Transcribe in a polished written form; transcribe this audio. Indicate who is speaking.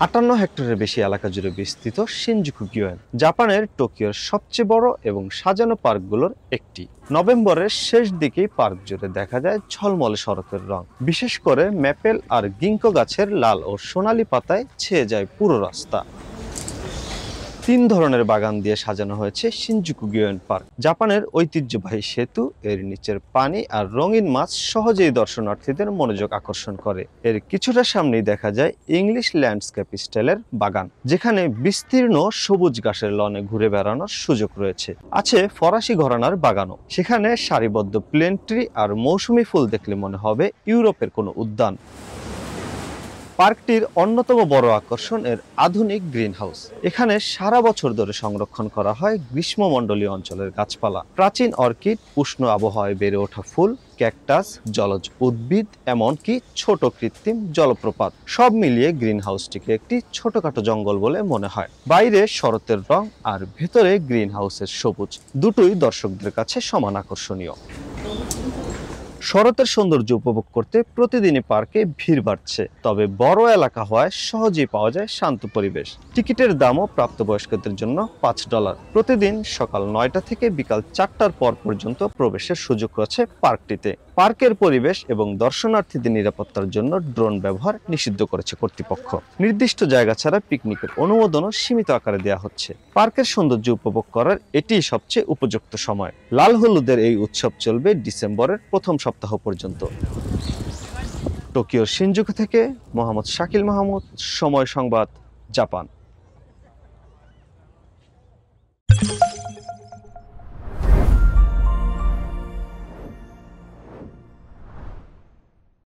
Speaker 1: 58 হেক্টরের বেশি এলাকা জুড়ে বিস্তৃত শিনজুকু গিয়োন জাপানের টোকিওর সবচেয়ে বড় এবং সাজানো পার্কগুলোর একটি। নভেম্বরের শেষ দিকেই পার্ক জুড়ে দেখা যায় ঝলমলে শরতের রং, বিশেষ করে ম্যাপেল আর গিঙ্কো গাছের লাল ও সোনালী পাতায় ছেয়ে যায় পুরো রাস্তা। 3 ধরনের বাগান দিয়ে সাজানো হয়েছে শিনজুকু গিয়োন পার্ক। জাপানের ঐতিহ্যবাহী সেতু, এর নিচের পানি আর রঙিন মাছ সহজেই দর্শনার্থীদের মনোযোগ আকর্ষণ করে। এর কিছুটা সামনেই দেখা যায় ইংলিশ ল্যান্ডস্কেপ স্টাইলের বাগান, যেখানে বিস্তীর্ণ সবুজ ঘাসের লনে ঘুরে বেড়ানোর সুযোগ রয়েছে। আছে ফরাসি ঘরানার বাগানও, সেখানে সারিবদ্ধ প্লেন ট্রি আর মৌসুমী ফুল দেখলে মনে হবে ইউরোপের কোনো উদ্যান। পার্কটির অন্যতম বড় আকর্ষণ এর আধুনিক গ্রিন হাউস। এখানে সারা বছর ধরে সংরক্ষণ করা হয় গ্রীষ্মমণ্ডলীয় অঞ্চলের গাছপালা, প্রাচীন অর্কিড, উষ্ণ আবহাওয়ায় বেড়ে ওঠা ফুল, ক্যাকটাস, জলজ উদ্ভিদ, এমনকি ছোট কৃত্রিম জলপ্রপাত। সব মিলিয়ে গ্রিন হাউসটিকে একটি ছোটখাটো জঙ্গল বলে মনে হয়। বাইরে শরতের রং আর ভেতরে গ্রিন হাউসের সবুজ, দুটোই দর্শকদের কাছে সমান আকর্ষণীয়। শরতের সৌন্দর্য উপভোগ করতে প্রতিদিনই পার্কে ভিড় বাড়ছে, তবে বড় এলাকা হওয়ায় সহজেই পাওয়া যায় শান্ত পরিবেশ। টিকিটের দামও প্রাপ্তবয়স্কদের জন্য $5। প্রতিদিন সকাল 9টা থেকে বিকাল 4টার পর পর্যন্ত প্রবেশের সুযোগ রয়েছে পার্কটিতে। পার্কের পরিবেশ এবং দর্শনার্থীদের নিরাপত্তার জন্য ড্রোন ব্যবহার নিষিদ্ধ করেছে কর্তৃপক্ষ। নির্দিষ্ট জায়গা ছাড়া পিকনিকের অনুমোদনও সীমিত আকারে দেওয়া হচ্ছে। পার্কের সৌন্দর্য উপভোগ করার এটিই সবচেয়ে উপযুক্ত সময়। লাল হলুদের এই উৎসব চলবে ডিসেম্বরের প্রথম সপ্তাহ পর্যন্ত। টোকিওর শিনজুকু থেকে মোহাম্মদ শাকিল মাহমুদ, সময় সংবাদ, জাপান।